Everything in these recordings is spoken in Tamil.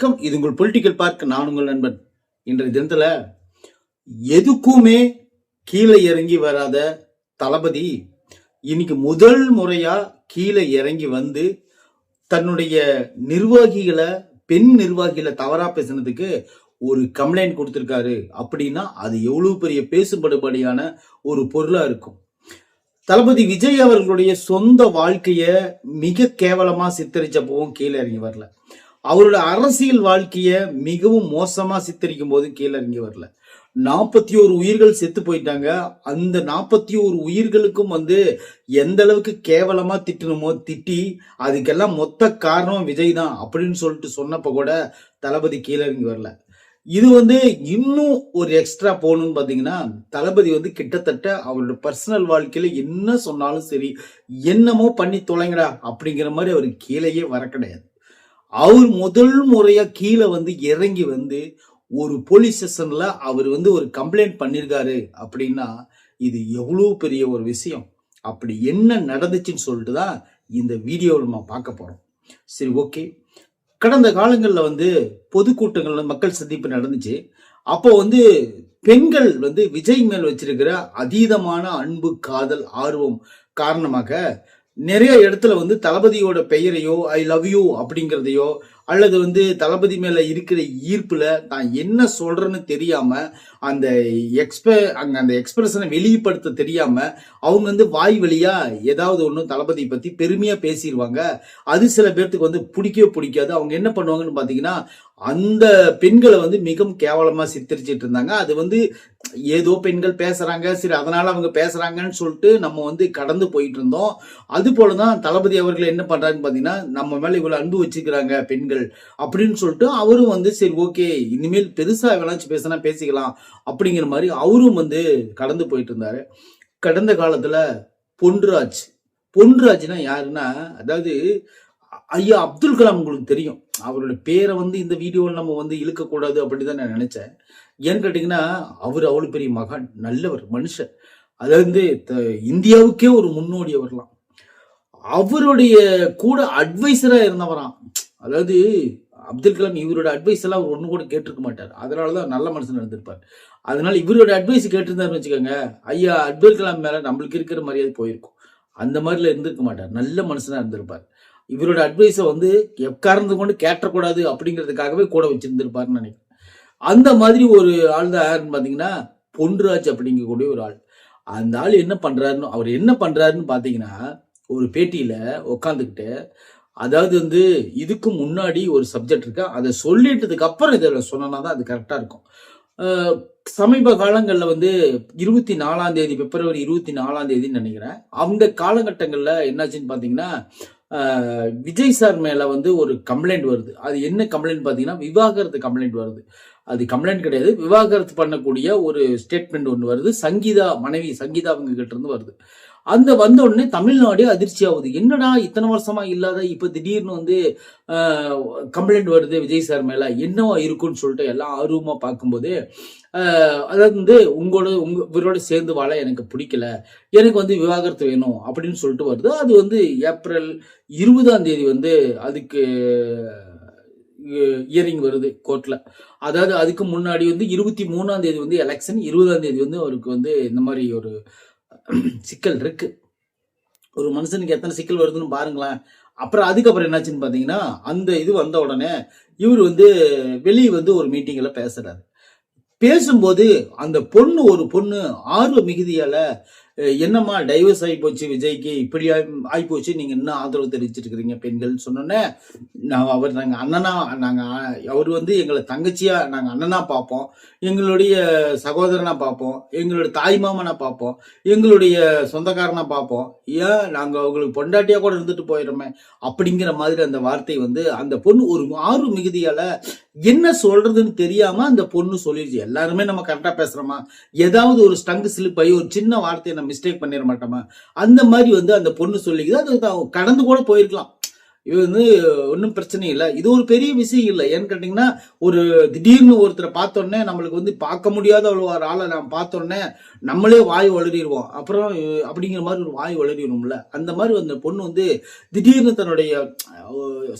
வணக்கம். இது உங்கள் பொலிட்டிக்கல் பார்க். நான் உங்கள் நண்பன். இன்றைய தினத்துல எதுக்குமே கீழே இறங்கி வராத தளபதி இன்னைக்கு முதல் முறையா கீழே இறங்கி வந்து தன்னுடைய நிர்வாகிகளை, பெண் நிர்வாகிகளை தவறா பேசினதுக்கு ஒரு கம்ப்ளைண்ட் கொடுத்திருக்காரு. அப்படின்னா அது எவ்வளவு பெரிய பேசுபடுபடியான ஒரு பொருளா இருக்கும். தளபதி விஜய் அவர்களுடைய சொந்த வாழ்க்கைய மிக கேவலமா சித்தரிச்சப்பவும் கீழே இறங்கி வரல. அவரோட அரசியல் வாழ்க்கைய மிகவும் மோசமா சித்தரிக்கும் போது கீழே இறங்கி வரல. 41 உயிர்கள் செத்து போயிட்டாங்க. அந்த 41 உயிர்களுக்கும் எந்த அளவுக்கு கேவலமா திட்டணுமோ திட்டி அதுக்கெல்லாம் மொத்த காரணம் விஜய் தான் அப்படின்னு சொல்லிட்டு சொன்னப்ப கூட தளபதி கீழே இறங்கி வரல. இது இன்னும் ஒரு எக்ஸ்ட்ரா போகணும்னு பாத்தீங்கன்னா, தளபதி கிட்டத்தட்ட அவரோட பர்சனல் வாழ்க்கையில என்ன சொன்னாலும் சரி, என்னமோ பண்ணி தொலைங்கடா அப்படிங்கிற மாதிரி அவர் கீழேயே வர கிடையாது. அவர் முதல் முறையா கீழே இறங்கி ஒரு போலீஸ் ஸ்டேஷன்ல அவர் ஒரு கம்ப்ளைண்ட் பண்ணிருக்காரு அப்படின்னா இது எவ்வளவு பெரிய ஒரு விஷயம். அப்படி என்ன நடந்துச்சுன்னு சொல்லிட்டு தான் இந்த வீடியோவில் நம்ம பார்க்க போறோம். சரி, ஓகே. கடந்த காலங்கள்ல பொதுக்கூட்டங்கள்ல மக்கள் சந்திப்பு நடந்துச்சு. அப்போ பெண்கள் விஜய் மேல் வச்சிருக்கிற அதீதமான அன்பு, காதல், ஆர்வம் காரணமாக நிறைய இடத்துல தளபதியோட பெயரையோ ஐ லவ் யூ அப்படிங்கிறதையோ அல்லது தளபதி மேல இருக்கிற ஈர்ப்புல தான் என்ன சொல்றேன்னு தெரியாம அந்த எக்ஸ்பிரஷனை வெளிப்படுத்த தெரியாம அவங்க வாய் வழியா ஏதாவது ஒண்ணு தளபதி பத்தி பெருமையா பேசிடுவாங்க. அது சில பேர்த்துக்கு பிடிக்கவே பிடிக்காது. அவங்க என்ன பண்ணுவாங்கன்னு பாத்தீங்கன்னா, அந்த பெண்களை மிகவும் கேவலமா சித்தரிச்சிட்டு இருந்தாங்க. அது ஏதோ பெண்கள் பேசுறாங்க, சரி அதனால அவங்க பேசுறாங்கன்னு சொல்லிட்டு நம்ம கடந்து போயிட்டு இருந்தோம். அது போலதான் தளபதி அவர்கள் என்ன பண்றாருன்னு பாத்தீங்கன்னா, நம்ம மேல இவ்வளவு அன்பு வச்சுக்கிறாங்க பெண்கள் அப்படின்னு சொல்லிட்டு அவரும் சரி ஓகே இனிமேல் பெருசா வேணாச்சும் பேசினா பேசிக்கலாம் அப்படிங்கிற மாதிரி அவரும் கடந்து போயிட்டு இருந்தாரு. கடந்த காலத்துல பொன்ராஜ்னா யாருன்னா, அதாவது ஐயா அப்துல் கலாம் உங்களுக்கு தெரியும். அவரோட பேரை இந்த வீடியோவில் நம்ம இழுக்கக்கூடாது அப்படிதான் நான் நினைச்சேன். ஏன்னு கேட்டீங்கன்னா, அவர் அவ்வளவு பெரிய மகான், நல்லவர், மனுஷன். அதாவது இந்தியாவுக்கே ஒரு முன்னோடி அவர்லாம். அவருடைய கூட அட்வைசரா இருந்தவராம். அதாவது அப்துல் கலாம் இவரோட அட்வைஸ் எல்லாம் ஒண்ணு கூட கேட்டிருக்க மாட்டார். அதனாலதான் நல்ல மனுஷன் இருந்திருப்பார். அதனால இவரோட அட்வைஸ் கேட்டிருந்தாருன்னு வச்சுக்கோங்க, ஐயா அப்துல் கலாம் மேல நம்மளுக்கு இருக்கிற மரியாதை போயிருக்கும். அந்த மாதிரில இருந்திருக்க மாட்டார். நல்ல மனுஷனா இருந்திருப்பார். இவரோட அட்வைஸ எக்காரணத்தை கொண்டு கேட்டக்கூடாது அப்படிங்கிறதுக்காகவே கூட வச்சிருந்திருப்பாருன்னு நினைக்கிறேன். அந்த மாதிரி ஒரு ஆள் தான் யாருன்னு பாத்தீங்கன்னா பொன்ராஜ் அப்படிங்கக்கூடிய ஒரு ஆள். அந்த ஆள் அவர் என்ன பண்றாருன்னு பாத்தீங்கன்னா, ஒரு பேட்டியில உட்காந்துக்கிட்டு, அதாவது இதுக்கு முன்னாடி ஒரு சப்ஜெக்ட் இருக்கு, அதை சொல்லிட்டதுக்கு அப்புறம் இதில் சொன்னா அது கரெக்டா இருக்கும். சமீப காலங்கள்ல 24ஆம் தேதி, பிப்ரவரி 24ஆம் தேதின்னு நினைக்கிறேன். அந்த காலகட்டங்கள்ல என்னாச்சுன்னு பாத்தீங்கன்னா, விஜய் சார் மேல ஒரு கம்ப்ளைண்ட் வருது. அது என்ன கம்ப்ளைண்ட் பாத்தீங்கன்னா, விவாகரத்து கம்ப்ளைண்ட் வருது. அது கம்ப்ளைண்ட் கிடையாது, விவாகரத்து பண்ணக்கூடிய ஒரு ஸ்டேட்மெண்ட் ஒன்று வருது. மனைவி சங்கீதா அவங்க கிட்ட இருந்து வருது. அந்த வந்த உடனே தமிழ்நாடே அதிர்ச்சி ஆகுது. என்னடா இத்தனை வருஷமா இல்லாத இப்ப திடீர்னு கம்ப்ளைண்ட் வருது விஜய் சார் மேல, என்னவா இருக்குன்னு சொல்லிட்டு எல்லாம் ஆர்வமா பார்க்கும்போது, அதாவது இவரோட சேர்ந்து வாழ எனக்கு பிடிக்கல, எனக்கு விவாகரத்து வேணும் அப்படின்னு சொல்லிட்டு வருது. அது ஏப்ரல் 20ஆம் தேதி அதுக்கு இயரிங் வருது கோர்ட்ல. அதாவது அதுக்கு முன்னாடி 23ஆம் தேதி எலெக்ஷன், 20ஆம் தேதி அவருக்கு இந்த மாதிரி ஒரு சிக்கல் இருக்கு. ஒரு மனுஷனுக்கு எத்தனை சிக்கல் வருதுன்னு பாருங்களேன். அதுக்கப்புறம் என்னாச்சுன்னு பாத்தீங்கன்னா, அந்த இது வந்த உடனே இவர் வெளியே ஒரு மீட்டிங்ல பேசுறாரு. பேசும்போது அந்த ஒரு பொண்ணு ஆர்வ மிகுதியால, என்னம்மா டைவர்ஸ் ஆகி போச்சு விஜய்க்கு, இப்படி ஆகி போச்சு, நீங்க என்ன ஆதரவு தெரிவிச்சிட்டு இருக்கிறீங்க பெண்கள் சொன்னோன்னே, நாங்க அண்ணனா, அவர் எங்களை தங்கச்சியா நாங்க அண்ணனா பார்ப்போம், எங்களுடைய சகோதரனா பார்ப்போம், எங்களுடைய தாய் மாமனா பார்ப்போம், எங்களுடைய சொந்தக்காரனா பார்ப்போம், ஏன் நாங்க அவங்களுக்கு பொண்டாட்டியா கூட இருந்துட்டு போயிடுறோமே அப்படிங்கிற மாதிரி அந்த வார்த்தை அந்த பொண்ணு ஒரு ஆர்வ மிகுதியால என்ன சொல்றதுன்னு தெரியாம அந்த பொண்ணு சொல்லிடுச்சு. எல்லாருமே நம்ம கரெக்டா பேசுறோமா, ஏதாவது ஒரு ஸ்டங்கு ஸ்லிப் ஆகி ஒரு சின்ன வார்த்தையை நம்ம மிஸ்டேக் பண்ணிட மாட்டோமா, அந்த மாதிரி அந்த பொண்ணு சொல்லிக்குது. அது கடந்து கூட போயிருக்கலாம். இது வந்து ஒன்றும் பிரச்சனை இல்லை, இது ஒரு பெரிய விஷயம் இல்லை. ஏன்னு கேட்டீங்கன்னா, ஒரு திடீர்னு ஒருத்தரை பார்த்தோன்னே நம்மளுக்கு வந்து பார்க்க முடியாத ஒரு ஆளை நம்ம பார்த்தோன்னே நம்மளே வாய் வளரிடுவோம். அப்புறம் அப்படிங்கிற மாதிரி ஒரு வாய் வளரிடுவோம்ல, அந்த மாதிரி அந்த பொண்ணு வந்து திடீர்னு தன்னுடைய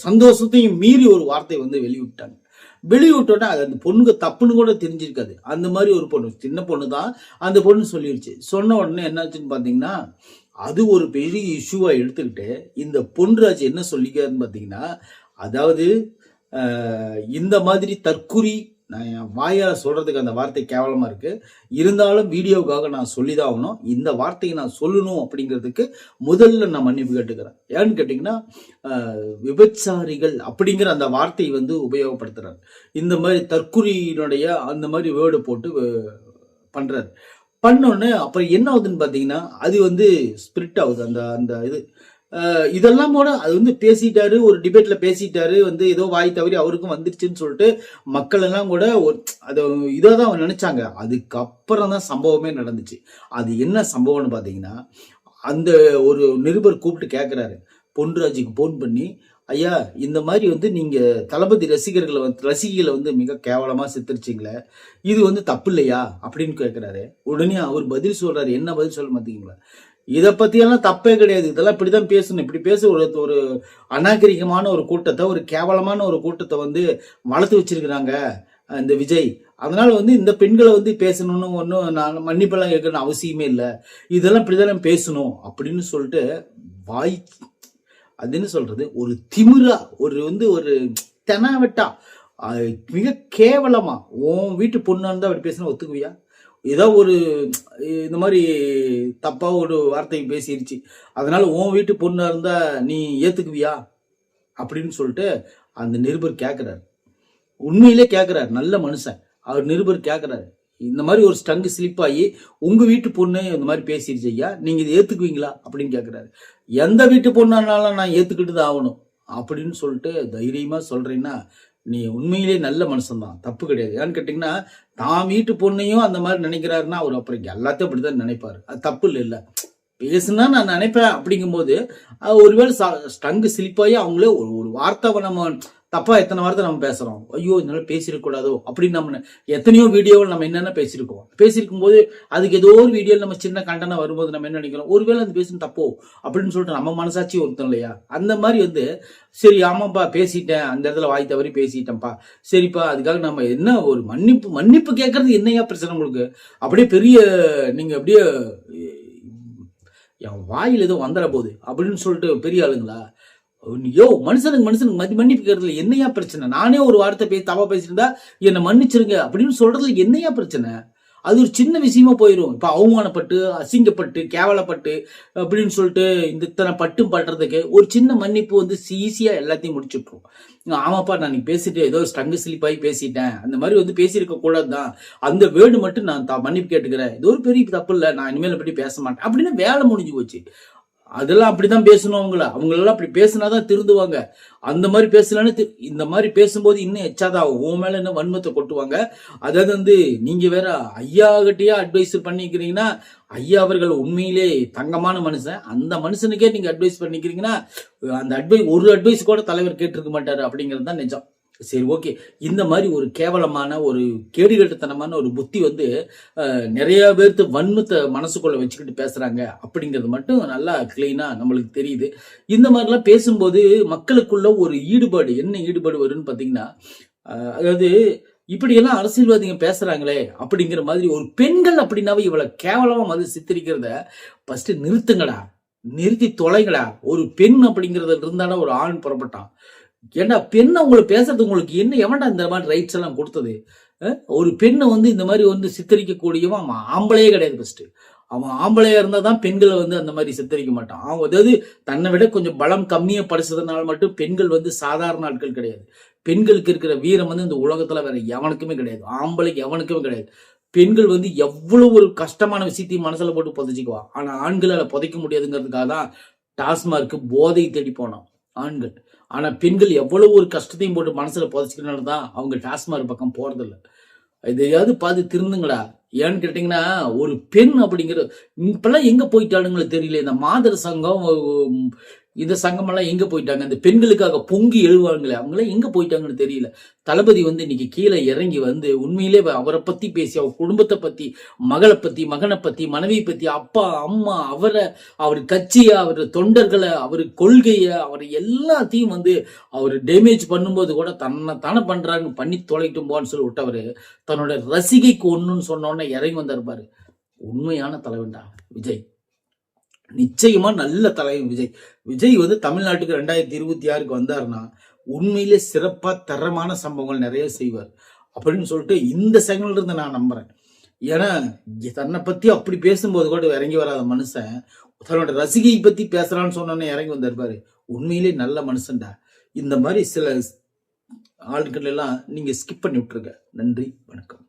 சந்தோஷத்தையும் மீறி ஒரு வார்த்தை வந்து வெளியிட்டாங்க. வெளியிட்டோன்னா அது அந்த பொண்ணுக்கு தப்புன்னு கூட தெரிஞ்சிருக்காது. அந்த மாதிரி ஒரு பொண்ணு, சின்ன பொண்ணு தான், அந்த பொண்ணு சொல்லிடுச்சு. சொன்ன உடனே என்னாச்சுன்னு பார்த்தீங்கன்னா, அது ஒரு பெரிய இஷ்யூவா எடுத்துக்கிட்டு இந்த பொன்ராஜ் என்ன சொல்லிக்காருன்னு பார்த்தீங்கன்னா, அதாவது இந்த மாதிரி தற்குறி, நான் என் வாயால் சொல்றதுக்கு அந்த வார்த்தை கேவலமா இருக்கு, இருந்தாலும் வீடியோவுக்காக நான் சொல்லிதான் ஆகணும். இந்த வார்த்தையை நான் சொல்லணும் அப்படிங்கிறதுக்கு முதல்ல நான் மன்னிப்பு கேட்டுக்கிறேன். ஏன்னு கேட்டீங்கன்னா, விபச்சாரிகள் அப்படிங்கிற அந்த வார்த்தையை வந்து உபயோகப்படுத்துறாரு. இந்த மாதிரி தற்குறியினுடைய அந்த மாதிரி வேர்டு போட்டு பண்றாரு. பண்ணோன்னு அப்புறம் என்ன ஆகுதுன்னு பார்த்தீங்கன்னா, அது வந்து ஸ்பிரிட் ஆகுது. அந்த அந்த இதெல்லாம் கூட அது வந்து பேசிட்டாரு, ஒரு டிபேட்ல பேசிட்டாரு, வந்து ஏதோ வாய் தவறி அவருக்கும் வந்துருச்சுன்னு சொல்லிட்டு மக்கள் எல்லாம் கூட அதை இதான் அவங்க நினைச்சாங்க. அதுக்கப்புறம் தான் சம்பவமே நடந்துச்சு. அது என்ன சம்பவம்னு பார்த்தீங்கன்னா, அந்த ஒரு நிருபர் கூப்பிட்டு கேட்கிறாரு, பொன்ராஜுக்கு போன் பண்ணி, ஐயா இந்த மாதிரி வந்து நீங்க தளபதி ரசிகைகளை வந்து மிக கேவலமா சித்தரிச்சிங்களே, இது வந்து தப்பு இல்லையா அப்படின்னு கேட்கிறாரு. உடனே அவர் பதில் சொல்றாரு. என்ன பதில் சொல்ல மாட்டீங்களா, இதை பத்தியெல்லாம் தப்பே கிடையாது, இதெல்லாம் இப்படிதான் பேசணும், இப்படி பேச ஒரு அநாகரிகமான ஒரு கூட்டத்தை, ஒரு கேவலமான ஒரு கூட்டத்தை வந்து வளர்த்து வச்சிருக்கிறாங்க இந்த விஜய். அதனால வந்து இந்த பெண்களை வந்து பேசணும்னு ஒன்றும் நான் மன்னிப்பெல்லாம் கேட்கணும் அவசியமே இல்லை, இதெல்லாம் இப்படிதான் பேசணும் அப்படின்னு சொல்லிட்டு வாய், அதுன்னு சொல்றது ஒரு திமிரா, ஒரு தெனாவெட்டா, மிக கேவலமா, உன் வீட்டு பொண்ணா இருந்தா அப்படி பேசினா ஒத்துக்குவியா? ஏதோ ஒரு இந்த மாதிரி தப்பா ஒரு வார்த்தை பேசிருச்சு, அதனால உன் வீட்டு பொண்ணா இருந்தா நீ ஏத்துக்குவியா அப்படின்னு சொல்லிட்டு அந்த நிருபர் கேட்கிறாரு. உண்மையிலே கேட்கிறாரு, நல்ல மனுஷன் அவர் நிருபர் கேட்கிறாரு. இந்த மாதிரி ஒரு ஸ்டங்கு ஸ்லிப் ஆகி உங்க வீட்டு பொண்ணு இந்த மாதிரி பேசிருச்சு ஐயா, நீங்க இதை ஏத்துக்குவீங்களா அப்படின்னு கேட்கிறாரு. எந்த வீட்டு பொண்ணானாலும் நான் ஏத்துக்கிட்டு தான் ஆகணும் அப்படின்னு சொல்லிட்டு தைரியமா சொல்றேன்னா, நீ உண்மையிலே நல்ல மனுஷன் தான், தப்பு கிடையாது. ஏன்னு கேட்டீங்கன்னா, தான் வீட்டு பொண்ணையும் அந்த மாதிரி நினைக்கிறாருன்னா அவர் அப்புறம் எல்லாத்தையும் அப்படிதான் நினைப்பாரு. அது தப்பு இல்லை, பேசுனா நான் நினைப்பேன். அப்படிங்கும்போது ஒருவேளை ஸ்டங்கு ஸ்லிப்பாகி அவங்களே ஒரு வார்த்தை நம்ம தப்பா எத்தனை வார்த்தை நம்ம பேசுறோம், ஐயோ இதனால பேசிருக்கூடாதோ அப்படின்னு நம்ம எத்தனையோ வீடியோவில் நம்ம என்னென்ன பேசியிருக்கும் போது அதுக்கு ஏதோ ஒரு வீடியோவில் நம்ம சின்ன கண்டனம் வரும்போது நம்ம என்ன நினைக்கிறோம், ஒருவேளை அந்த பேசுன்னு தப்போ அப்படின்னு சொல்லிட்டு நம்ம மனசாட்சி ஒருத்தம் இல்லையா? அந்த மாதிரி வந்து சரி ஆமாப்பா பேசிட்டேன், அந்த இடத்துல வாய் தவறி பேசிட்டேன்ப்பா, சரிப்பா அதுக்காக நம்ம என்ன ஒரு மன்னிப்பு கேட்கறது என்னையா பிரச்சனை உங்களுக்கு? அப்படியே பெரிய நீங்க அப்படியே என் வாயில் ஏதோ வந்துட போகுது அப்படின்னு சொல்லிட்டு பெரிய ஆளுங்களா? யோ மனுஷனுக்கு மன்னிப்பு கேட்கறதுல என்னையா பிரச்சனை? நானே ஒரு வார்த்தை தவா பேசியிருந்தா என்னை மன்னிச்சிருங்க அப்படின்னு சொல்றதுல என்னையா பிரச்சனை? அது ஒரு சின்ன விஷயமா போயிடும். இப்ப அவமானப்பட்டு, அசிங்கப்பட்டு, கேவலப்பட்டு அப்படின்னு சொல்லிட்டு இந்த இத்தனை பட்டும் படுறதுக்கு ஒரு சின்ன மன்னிப்பு வந்து ஈஸியா எல்லாத்தையும் முடிச்சுட்ரும். ஆமாப்பா நான் நீ பேசிட்டு ஏதோ ஸ்டங்கு ஸ்லிப் ஆகி பேசிட்டேன், அந்த மாதிரி வந்து பேசியிருக்க கூடாதுதான், அந்த வேர்டு மட்டும் நான் மன்னிப்பு கேட்டுக்கிறேன், இது ஒரு பெரிய தப்பு இல்லை, நான் இனிமேல் பற்றி பேச மாட்டேன் அப்படின்னு வேலை முடிஞ்சு போச்சு. அதெல்லாம் அப்படிதான் பேசணும். அவங்களெல்லாம் அப்படி பேசினாதான் திருந்துவாங்க. அந்த மாதிரி பேசலான்னு இந்த மாதிரி பேசும்போது இன்னும் எச்சாதான் உன் மேல என்ன வன்மத்தை கொட்டுவாங்க. அதாவது வந்து நீங்க வேற ஐயா கிட்டயே அட்வைஸ் பண்ணிக்கிறீங்கன்னா, ஐயா அவர்கள் உண்மையிலே தங்கமான மனுஷன், அந்த மனுஷனுக்கே நீங்க அட்வைஸ் பண்ணிக்கிறீங்கன்னா அந்த ஒரு அட்வைஸ் கூட தலைவர் கேட்டிருக்க மாட்டாரு அப்படிங்கிறது தான் நிஜம். சரி ஓகே, இந்த மாதிரி ஒரு கேவலமான ஒரு கேடுகட்டத்தனமான ஒரு புத்தி வந்து நிறைய பேர்த்து வன்மத்தை மனசுக்குள்ள வச்சுக்கிட்டு பேசுறாங்க அப்படிங்கிறது மட்டும் நல்லா கிளீனா நம்மளுக்கு தெரியுது. இந்த மாதிரிலாம் பேசும்போது மக்களுக்குள்ள ஒரு ஈடுபாடு, என்ன ஈடுபாடு வரும்னு பாத்தீங்கன்னா, அதாவது இப்படியெல்லாம் அரசியல்வாதிங்க பேசுறாங்களே அப்படிங்கிற மாதிரி, ஒரு பெண்கள் அப்படின்னாவே இவ்வளவு கேவலமா மாதிரி சித்தரிக்கிறத ஃபர்ஸ்ட் நிறுத்துங்கடா, நிறுத்தி தொலைங்கடா. ஒரு பெண் அப்படிங்கறதுல இருந்தாலும் ஒரு ஆண் புறப்பட்டான். ஏன்னா பெண்ணை உங்களை பேசுறது உங்களுக்கு என்ன எவன்டா இந்த மாதிரி ரைட்ஸ் எல்லாம் கொடுத்தது? ஒரு பெண்ணை வந்து இந்த மாதிரி வந்து சித்தரிக்கக்கூடியவன் அவன் ஆம்பளையே கிடையாது. ஃபர்ஸ்ட் அவன் ஆம்பளையா இருந்தா தான் பெண்களை வந்து அந்த மாதிரி சித்தரிக்க மாட்டான். அவன் அதாவது தன்னை விட கொஞ்சம் பலம் கம்மியா படிச்சதுனால மட்டும் பெண்கள் வந்து சாதாரண ஆட்கள் கிடையாது. பெண்களுக்கு இருக்கிற வீரம் வந்து இந்த உலகத்துல வேற எவனுக்குமே கிடையாது, ஆம்பளைக்கு எவனுக்குமே கிடையாது. பெண்கள் வந்து எவ்வளவு ஒரு கஷ்டமான விஷயத்தையும் மனசுல போட்டு புதைச்சிக்குவான். ஆனா ஆண்களால புதைக்க முடியாதுங்கிறதுக்காக தான் டாஸ்மார்க்கு போதை தேடி போனான் ஆண்கள். ஆனா பெண்கள் எவ்வளவு ஒரு கஷ்டத்தையும் போட்டு மனசுல புதைச்சிக்கிறனால தான் அவங்க டாஸ்மார்க் பக்கம் போறதில்லை. இதையாவது பார்த்து திருந்துங்களா. ஏன்னு கேட்டீங்கன்னா, ஒரு பெண் அப்படிங்கிற இப்பெல்லாம் எங்க போயிட்டாளுங்களோ தெரியல. இந்த மாதர் சங்கம் இந்த சங்கமெல்லாம் எங்க போயிட்டாங்க? இந்த பெண்களுக்காக பொங்கி எழுவாங்களே அவங்களாம் எங்க போயிட்டாங்கன்னு தெரியல. தளபதி வந்து இன்னைக்கு கீழே இறங்கி வந்து உண்மையிலே அவரை பத்தி பேசி, அவர் குடும்பத்தை பத்தி, மகளை பத்தி, மகனை பத்தி, மனைவியை பத்தி, அப்பா அம்மா, அவரை, அவர் கட்சியை, அவர் தொண்டர்களை, அவர் கொள்கையை, அவர் எல்லாத்தையும் வந்து அவர் டேமேஜ் பண்ணும்போது கூட தன்னை தானே பண்றாங்க, பண்ணி தொலைட்டும் போன்னு சொல்லி விட்டவரு தன்னோட ரசிகைக்கு ஒண்ணுன்னு சொன்னோன்னே இறங்கி வந்திருப்பாரு. உண்மையான தலைவன்டா விஜய். நிச்சயமா நல்ல தலைவன் விஜய். விஜய் வந்து தமிழ்நாட்டுக்கு 2026க்கு வந்தாருன்னா உண்மையிலே சிறப்பா தரமான சம்பவங்கள் நிறைய செய்வார் அப்படின்னு சொல்லிட்டு இந்த செகண்ட்ல இருந்து நான் நம்புறேன். ஏன்னா தன்னை பத்தி அப்படி பேசும்போது கூட இறங்கி வராத மனுஷன் தன்னோட ரசிகை பத்தி பேசுறான்னு சொன்னோன்னே இறங்கி வந்திருப்பாரு. உண்மையிலே நல்ல மனுஷன்டா. இந்த மாதிரி சில ஆட்கள் எல்லாம் நீங்க ஸ்கிப் பண்ணி விட்டுருங்க. நன்றி, வணக்கம்.